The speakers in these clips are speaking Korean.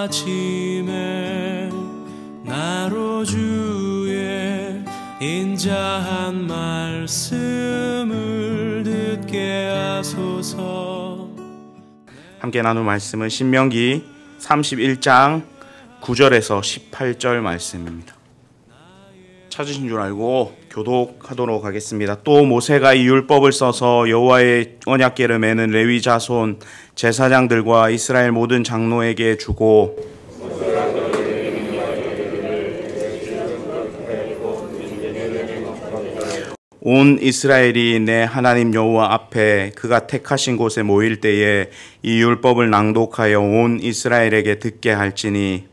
아침에 나로 주의 인자한 말씀을 듣게 하소서. 함께 나눌 말씀은 신명기 31장 9절에서 18절 말씀입니다. 찾으신 줄 알고 교독하도록 하겠습니다. 또 모세가 이 율법을 써서 여호와의 언약궤를 매는 레위 자손 제사장들과 이스라엘 모든 장로에게 주고 온 이스라엘이 내 하나님 여호와 앞에 그가 택하신 곳에 모일 때에 이 율법을 낭독하여 온 이스라엘에게 듣게 할지니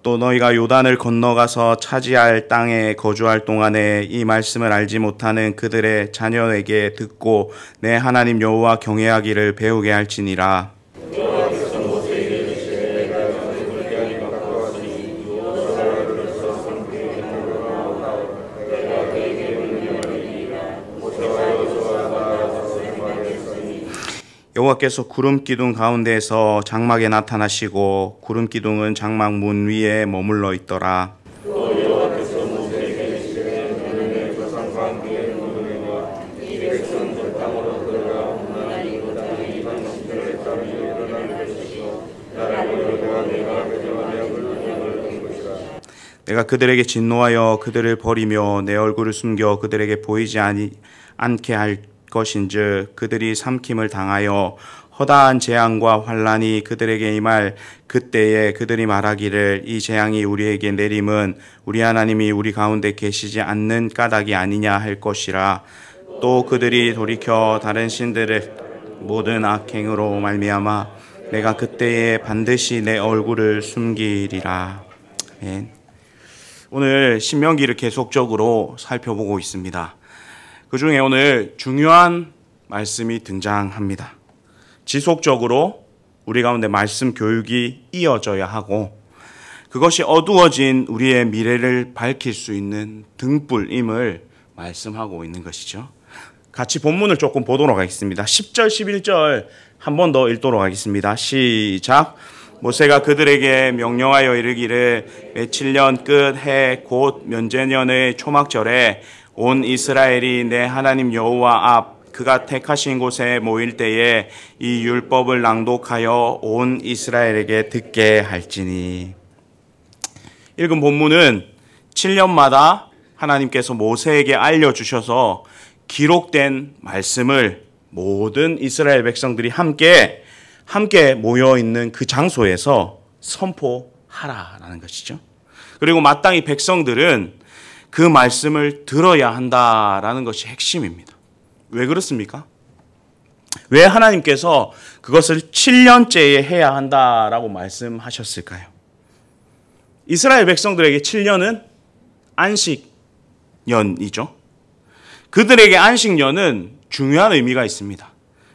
또 너희가 요단을 건너가서 차지할 땅에 거주할 동안에 이 말씀을 알지 못하는 그들의 자녀에게 듣고 내 하나님 여호와 경외하기를 배우게 할지니라. 여호와께서 구름 기둥 가운데에서 장막에 나타나시고 구름 기둥은 장막 문 위에 머물러 있더라. 내가 그들에게 진노하여 그들을 버리며 내 얼굴을 숨겨 그들에게 보이지 않게 할 것인즉 그들이 삼킴을 당하여 허다한 재앙과 환난이 그들에게 임할 그때에 그들이 말하기를 이 재앙이 우리에게 내림은 우리 하나님이 우리 가운데 계시지 않는 까닭이 아니냐 할 것이라. 또 그들이 돌이켜 다른 신들의 모든 악행으로 말미암아 내가 그때에 반드시 내 얼굴을 숨기리라. 아멘. 오늘 신명기를 계속적으로 살펴보고 있습니다. 그 중에 오늘 중요한 말씀이 등장합니다. 지속적으로 우리 가운데 말씀 교육이 이어져야 하고 그것이 어두워진 우리의 미래를 밝힐 수 있는 등불임을 말씀하고 있는 것이죠. 같이 본문을 조금 보도록 하겠습니다. 10절 11절 한 번 더 읽도록 하겠습니다. 시작. 모세가 그들에게 명령하여 이르기를 매7년 끝 해 곧 면제년의 초막절에 온 이스라엘이 내 하나님 여호와 앞 그가 택하신 곳에 모일 때에 이 율법을 낭독하여 온 이스라엘에게 듣게 할지니. 읽은 본문은 7년마다 하나님께서 모세에게 알려주셔서 기록된 말씀을 모든 이스라엘 백성들이 함께 모여있는 그 장소에서 선포하라라는 것이죠. 그리고 마땅히 백성들은 그 말씀을 들어야 한다라는 것이 핵심입니다. 왜 그렇습니까? 왜 하나님께서 그것을 7년째에 해야 한다라고 말씀하셨을까요? 이스라엘 백성들에게 7년은 안식년이죠. 그들에게 안식년은 중요한 의미가 있습니다.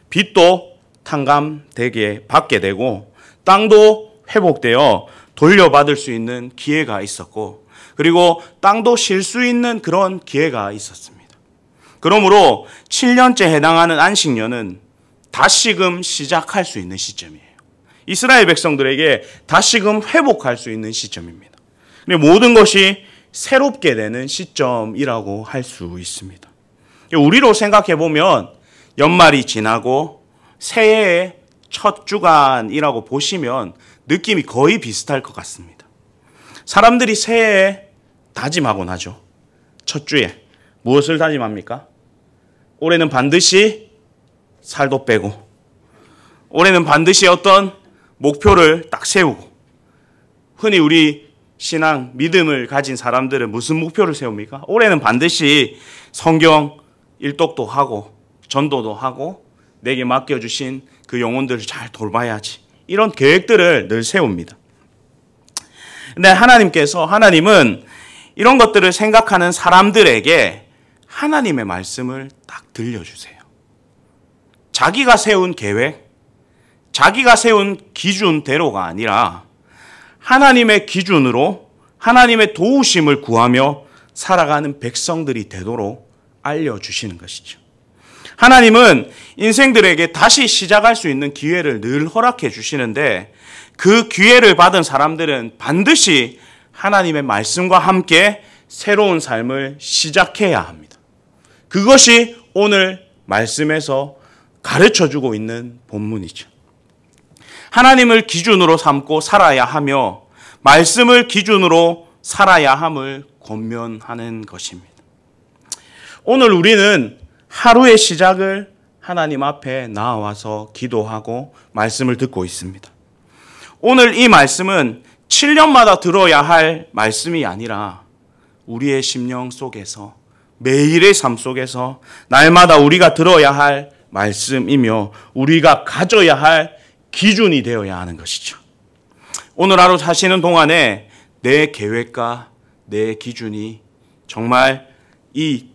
빚도 탕감되게 받게 되고 땅도 회복되어 돌려받을 수 있는 기회가 있었고 그리고 땅도 쉴 수 있는 그런 기회가 있었습니다. 그러므로 7년째 해당하는 안식년은 다시금 시작할 수 있는 시점이에요. 이스라엘 백성들에게 다시금 회복할 수 있는 시점입니다. 모든 것이 새롭게 되는 시점이라고 할 수 있습니다. 우리로 생각해 보면 연말이 지나고 새해의 첫 주간이라고 보시면 느낌이 거의 비슷할 것 같습니다. 사람들이 새해에 다짐하곤 하죠. 첫 주에 무엇을 다짐합니까? 올해는 반드시 살도 빼고 올해는 반드시 어떤 목표를 딱 세우고 흔히 우리 신앙, 믿음을 가진 사람들은 무슨 목표를 세웁니까? 올해는 반드시 성경 일독도 하고 전도도 하고 내게 맡겨주신 그 영혼들을 잘 돌봐야지. 이런 계획들을 늘 세웁니다. 근데 하나님은 이런 것들을 생각하는 사람들에게 하나님의 말씀을 딱 들려주세요. 자기가 세운 계획, 자기가 세운 기준대로가 아니라 하나님의 기준으로 하나님의 도우심을 구하며 살아가는 백성들이 되도록 알려주시는 것이죠. 하나님은 인생들에게 다시 시작할 수 있는 기회를 늘 허락해 주시는데 그 기회를 받은 사람들은 반드시 하나님의 말씀과 함께 새로운 삶을 시작해야 합니다. 그것이 오늘 말씀에서 가르쳐주고 있는 본문이죠. 하나님을 기준으로 삼고 살아야 하며 말씀을 기준으로 살아야 함을 권면하는 것입니다. 오늘 우리는 하루의 시작을 하나님 앞에 나와서 기도하고 말씀을 듣고 있습니다. 오늘 이 말씀은 7년마다 들어야 할 말씀이 아니라 우리의 심령 속에서 매일의 삶 속에서 날마다 우리가 들어야 할 말씀이며 우리가 가져야 할 기준이 되어야 하는 것이죠. 오늘 하루 사시는 동안에 내 계획과 내 기준이 정말 이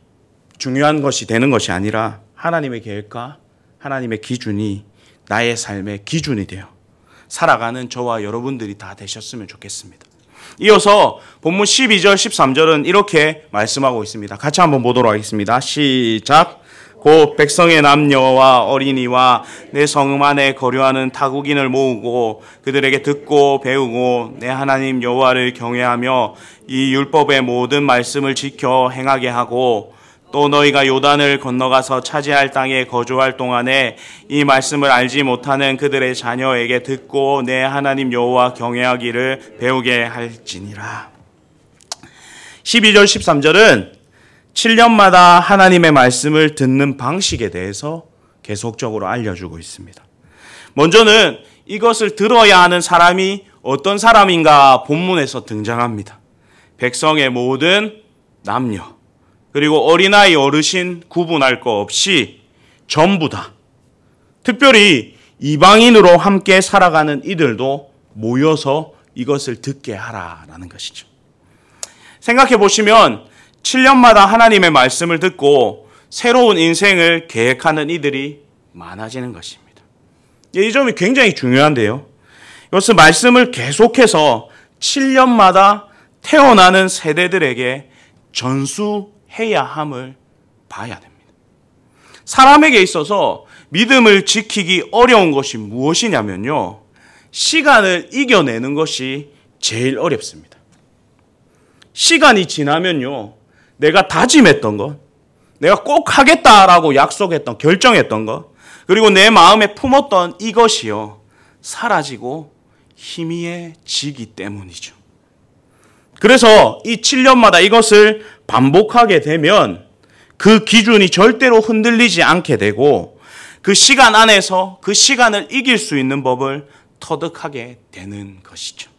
중요한 것이 되는 것이 아니라 하나님의 계획과 하나님의 기준이 나의 삶의 기준이 되어 살아가는 저와 여러분들이 다 되셨으면 좋겠습니다. 이어서 본문 12절 13절은 이렇게 말씀하고 있습니다. 같이 한번 보도록 하겠습니다. 시작. 곧 백성의 남녀와 어린이와 내 성읍 안에 거류하는 타국인을 모으고 그들에게 듣고 배우고 내 하나님 여호와를 경외하며 이 율법의 모든 말씀을 지켜 행하게 하고 또 너희가 요단을 건너가서 차지할 땅에 거주할 동안에 이 말씀을 알지 못하는 그들의 자녀에게 듣고 내 하나님 여호와 경외하기를 배우게 할지니라. 12절 13절은 7년마다 하나님의 말씀을 듣는 방식에 대해서 계속적으로 알려주고 있습니다. 먼저는 이것을 들어야 하는 사람이 어떤 사람인가 본문에서 등장합니다. 백성의 모든 남녀 그리고 어린아이 어르신 구분할 거 없이 전부 다 특별히 이방인으로 함께 살아가는 이들도 모여서 이것을 듣게 하라라는 것이죠. 생각해 보시면 7년마다 하나님의 말씀을 듣고 새로운 인생을 계획하는 이들이 많아지는 것입니다. 이 점이 굉장히 중요한데요. 이것은 말씀을 계속해서 7년마다 태어나는 세대들에게 전수해야 함을 봐야 됩니다. 사람에게 있어서 믿음을 지키기 어려운 것이 무엇이냐면요. 시간을 이겨내는 것이 제일 어렵습니다. 시간이 지나면요. 내가 다짐했던 것, 내가 꼭 하겠다라고 약속했던, 결정했던 것, 그리고 내 마음에 품었던 이것이요. 사라지고 희미해지기 때문이죠. 그래서 이 7년마다 이것을 반복하게 되면 그 기준이 절대로 흔들리지 않게 되고 그 시간 안에서 그 시간을 이길 수 있는 법을 터득하게 되는 것이죠.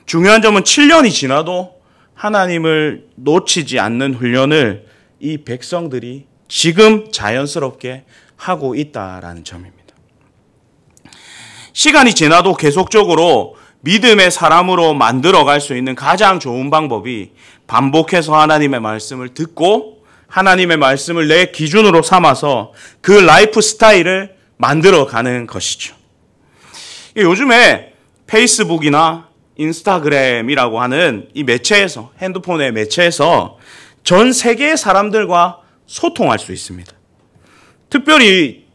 중요한 점은 7년이 지나도 하나님을 놓치지 않는 훈련을 이 백성들이 지금 자연스럽게 하고 있다라는 점입니다. 시간이 지나도 계속적으로 믿음의 사람으로 만들어갈 수 있는 가장 좋은 방법이 반복해서 하나님의 말씀을 듣고 하나님의 말씀을 내 기준으로 삼아서 그 라이프 스타일을 만들어가는 것이죠. 요즘에 페이스북이나 인스타그램이라고 하는 이 매체에서, 핸드폰의 매체에서 전 세계의 사람들과 소통할 수 있습니다. 특별히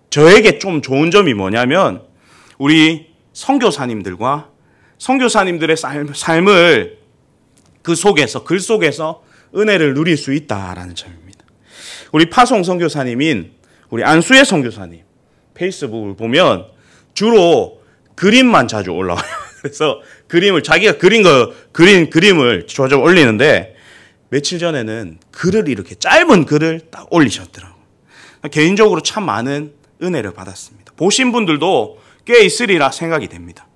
저에게 좀 좋은 점이 뭐냐면 우리 선교사님들과 선교사님들의 삶을 그 속에서, 글 속에서 은혜를 누릴 수 있다라는 점입니다. 우리 파송 선교사님인 우리 안수혜 선교사님 페이스북을 보면 주로 그림만 자주 올라와요. 그래서 그림을 자기가 그린 그림을 자주 올리는데 며칠 전에는 글을 이렇게 짧은 글을 딱 올리셨더라고요. 개인적으로 참 많은 은혜를 받았습니다. 보신 분들도 꽤 있으리라 생각이 됩니다.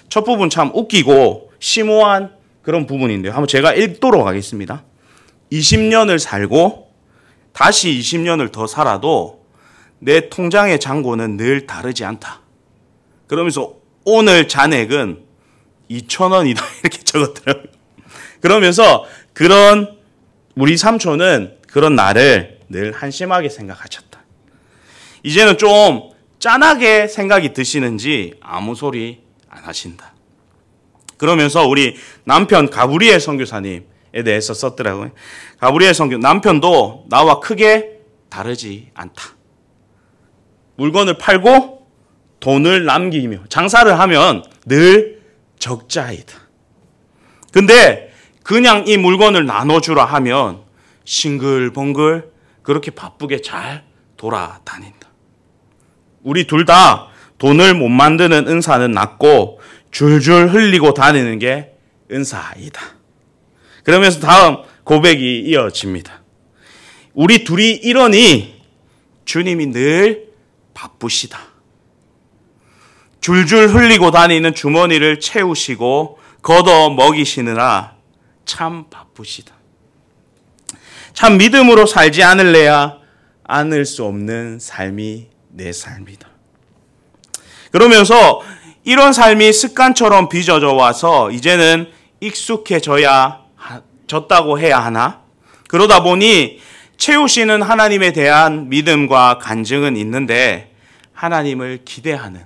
첫 부분 참 웃기고 심오한 그런 부분인데요. 한번 제가 읽도록 하겠습니다. 20년을 살고 다시 20년을 더 살아도 내 통장의 잔고는 늘 다르지 않다. 그러면서 오늘 잔액은 2,000원이다 이렇게 적었더라고요. 그러면서 그런 우리 삼촌은 그런 나를 늘 한심하게 생각하셨다. 이제는 좀 짠하게 생각이 드시는지 아무 소리 안 하신다. 그러면서 우리 남편 가브리엘 선교사님에 대해서 썼더라고요. 가브리엘 선교 남편도 나와 크게 다르지 않다. 물건을 팔고 돈을 남기며 장사를 하면 늘 적자이다. 근데 그냥 이 물건을 나눠주라 하면 싱글벙글 그렇게 바쁘게 잘 돌아다닌다. 우리 둘 다 돈을 못 만드는 은사는 낫고 줄줄 흘리고 다니는 게 은사이다. 그러면서 다음 고백이 이어집니다. 우리 둘이 이러니 주님이 늘 바쁘시다. 줄줄 흘리고 다니는 주머니를 채우시고 걷어 먹이시느라 참 바쁘시다. 참 믿음으로 살지 않을래야 않을 수 없는 삶이 내 삶이다. 그러면서 이런 삶이 습관처럼 빚어져 와서 이제는 익숙해졌다고 해야 하나? 그러다 보니 채우시는 하나님에 대한 믿음과 간증은 있는데 하나님을 기대하는,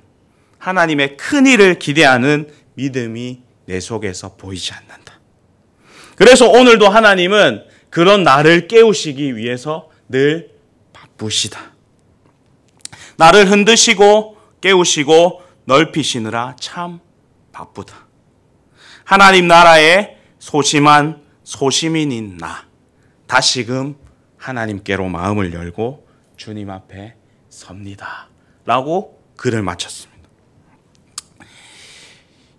하나님의 큰 일을 기대하는 믿음이 내 속에서 보이지 않는다. 그래서 오늘도 하나님은 그런 나를 깨우시기 위해서 늘 바쁘시다. 나를 흔드시고 깨우시고 넓히시느라 참 바쁘다. 하나님 나라의 소심한 소시민인 나, 다시금 하나님께로 마음을 열고 주님 앞에 섭니다. 라고 글을 마쳤습니다.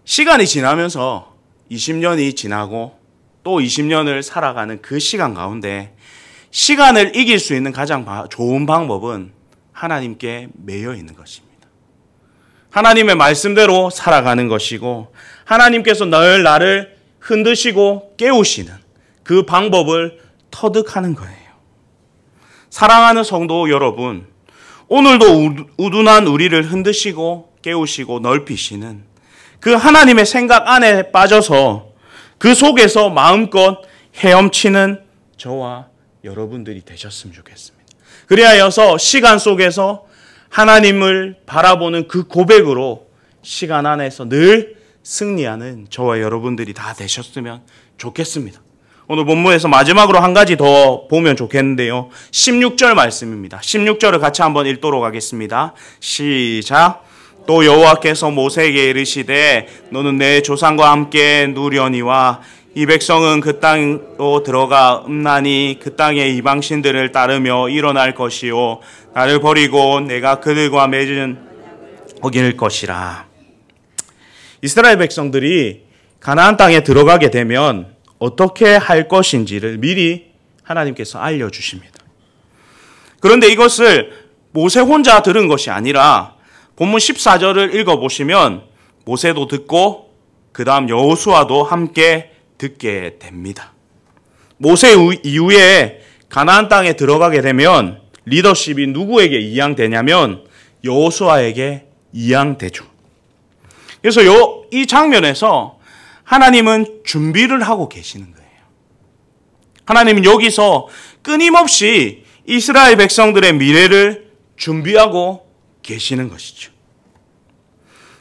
시간이 지나면서 20년이 지나고 또 20년을 살아가는 그 시간 가운데 시간을 이길 수 있는 가장 좋은 방법은 하나님께 매여 있는 것입니다. 하나님의 말씀대로 살아가는 것이고 하나님께서 늘 나를 흔드시고 깨우시는 그 방법을 터득하는 거예요. 사랑하는 성도 여러분, 오늘도 우둔한 우리를 흔드시고 깨우시고 넓히시는 그 하나님의 생각 안에 빠져서 그 속에서 마음껏 헤엄치는 저와 여러분들이 되셨으면 좋겠습니다. 그리하여서 시간 속에서 하나님을 바라보는 그 고백으로 시간 안에서 늘 승리하는 저와 여러분들이 다 되셨으면 좋겠습니다. 오늘 본문에서 마지막으로 한 가지 더 보면 좋겠는데요. 16절 말씀입니다. 16절을 같이 한번 읽도록 하겠습니다. 시작. 또 여호와께서 모세에게 이르시되 너는 내 조상과 함께 누려니와 이 백성은 그 땅으로 들어가 음란히 그 땅의 이방신들을 따르며 일어날 것이요 나를 버리고 내가 그들과 맺은 어길 것이라. 이스라엘 백성들이 가나안 땅에 들어가게 되면 어떻게 할 것인지를 미리 하나님께서 알려주십니다. 그런데 이것을 모세 혼자 들은 것이 아니라 본문 14절을 읽어보시면 모세도 듣고 그 다음 여호수아도 함께 듣게 됩니다. 모세 이후에 가나안 땅에 들어가게 되면 리더십이 누구에게 이양되냐면 여호수아에게 이양되죠. 그래서 이 장면에서 하나님은 준비를 하고 계시는 거예요. 하나님은 여기서 끊임없이 이스라엘 백성들의 미래를 준비하고 계시는 것이죠.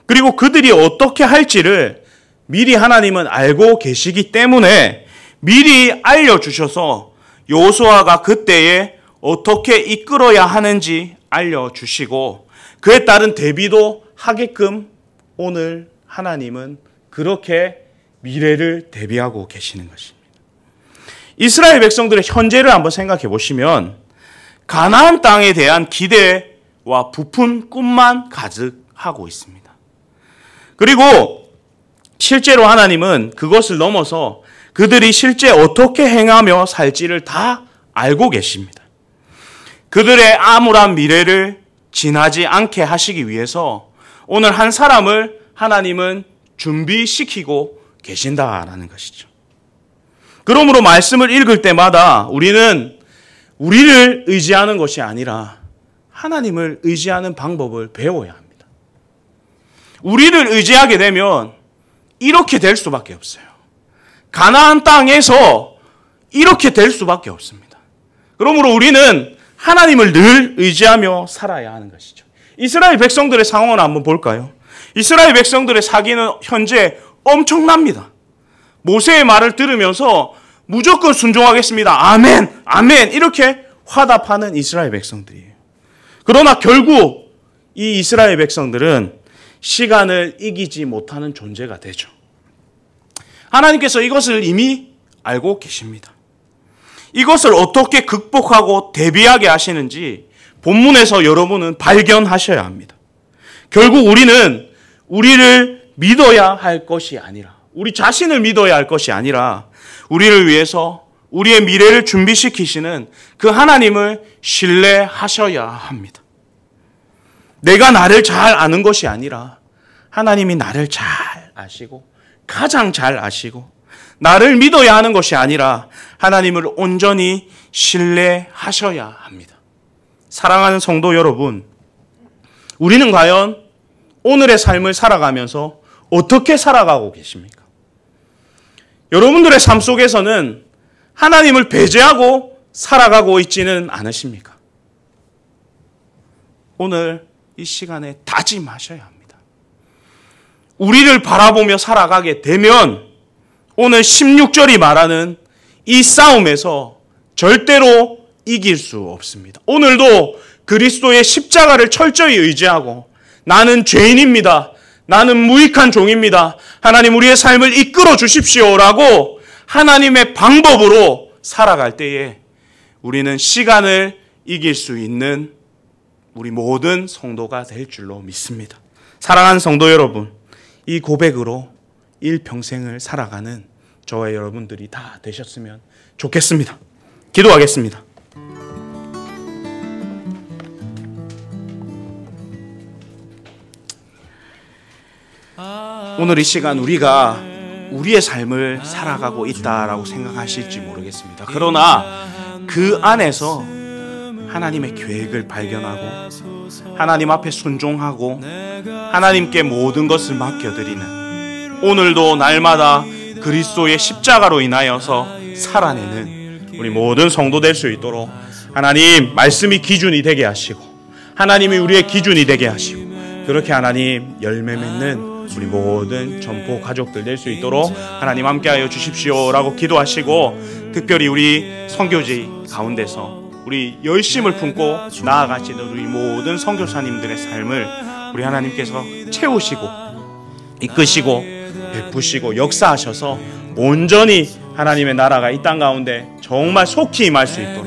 그리고 그들이 어떻게 할지를 미리 하나님은 알고 계시기 때문에 미리 알려주셔서 여호수아가 그때에 어떻게 이끌어야 하는지 알려주시고 그에 따른 대비도 하게끔 오늘 하나님은 그렇게 미래를 대비하고 계시는 것입니다. 이스라엘 백성들의 현재를 한번 생각해 보시면 가나안 땅에 대한 기대와 부푼 꿈만 가득하고 있습니다. 그리고 실제로 하나님은 그것을 넘어서 그들이 실제 어떻게 행하며 살지를 다 알고 계십니다. 그들의 암울한 미래를 지나지 않게 하시기 위해서 오늘 한 사람을 하나님은 준비시키고 계신다라는 것이죠. 그러므로 말씀을 읽을 때마다 우리는 우리를 의지하는 것이 아니라 하나님을 의지하는 방법을 배워야 합니다. 우리를 의지하게 되면 이렇게 될 수밖에 없어요. 가나안 땅에서 이렇게 될 수밖에 없습니다. 그러므로 우리는 하나님을 늘 의지하며 살아야 하는 것이죠. 이스라엘 백성들의 상황을 한번 볼까요? 이스라엘 백성들의 사기는 현재 엄청납니다. 모세의 말을 들으면서 무조건 순종하겠습니다. 아멘, 아멘 이렇게 화답하는 이스라엘 백성들이에요. 그러나 결국 이 이스라엘 백성들은 시간을 이기지 못하는 존재가 되죠. 하나님께서 이것을 이미 알고 계십니다. 이것을 어떻게 극복하고 대비하게 하시는지 본문에서 여러분은 발견하셔야 합니다. 결국 우리는 우리를 믿어야 할 것이 아니라, 우리 자신을 믿어야 할 것이 아니라 우리를 위해서 우리의 미래를 준비시키시는 그 하나님을 신뢰하셔야 합니다. 내가 나를 잘 아는 것이 아니라 하나님이 나를 잘 아시고 가장 잘 아시고 나를 믿어야 하는 것이 아니라 하나님을 온전히 신뢰하셔야 합니다. 사랑하는 성도 여러분, 우리는 과연 오늘의 삶을 살아가면서 어떻게 살아가고 계십니까? 여러분들의 삶 속에서는 하나님을 배제하고 살아가고 있지는 않으십니까? 오늘 이 시간에 다짐하셔야 합니다. 우리를 바라보며 살아가게 되면 오늘 16절이 말하는 이 싸움에서 절대로 이길 수 없습니다. 오늘도 그리스도의 십자가를 철저히 의지하고 나는 죄인입니다. 나는 무익한 종입니다. 하나님 우리의 삶을 이끌어 주십시오라고 하나님의 방법으로 살아갈 때에 우리는 시간을 이길 수 있는 우리 모든 성도가 될 줄로 믿습니다. 사랑하는 성도 여러분, 이 고백으로 일평생을 살아가는 저와 여러분들이 다 되셨으면 좋겠습니다. 기도하겠습니다. 오늘 이 시간 우리가 우리의 삶을 살아가고 있다라고 생각하실지 모르겠습니다. 그러나 그 안에서 하나님의 계획을 발견하고 하나님 앞에 순종하고 하나님께 모든 것을 맡겨드리는, 오늘도 날마다 그리스도의 십자가로 인하여서 살아내는 우리 모든 성도 될 수 있도록 하나님 말씀이 기준이 되게 하시고 하나님이 우리의 기준이 되게 하시고 그렇게 하나님 열매 맺는 우리 모든 전포 가족들 될 수 있도록 하나님 함께하여 주십시오라고 기도하시고, 특별히 우리 선교지 가운데서 우리 열심을 품고 나아가시는 우리 모든 선교사님들의 삶을 우리 하나님께서 채우시고 이끄시고 베푸시고 역사하셔서 온전히 하나님의 나라가 이 땅 가운데 정말 속히 임할 수 있도록,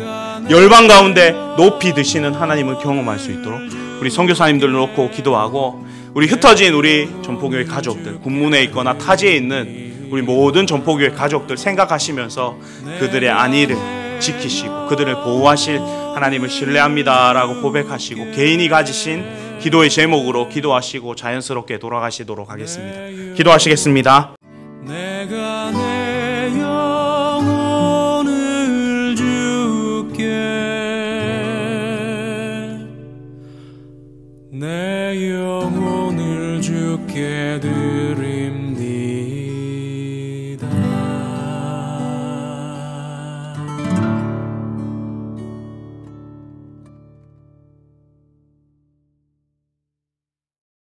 열방 가운데 높이 드시는 하나님을 경험할 수 있도록 우리 선교사님들을 놓고 기도하고, 우리 흩어진 우리 전포교회 가족들, 군문에 있거나 타지에 있는 우리 모든 전포교회 가족들 생각하시면서 그들의 안위를 지키시고 그들을 보호하실 하나님을 신뢰합니다라고 고백하시고 개인이 가지신 기도의 제목으로 기도하시고 자연스럽게 돌아가시도록 하겠습니다. 기도하시겠습니다.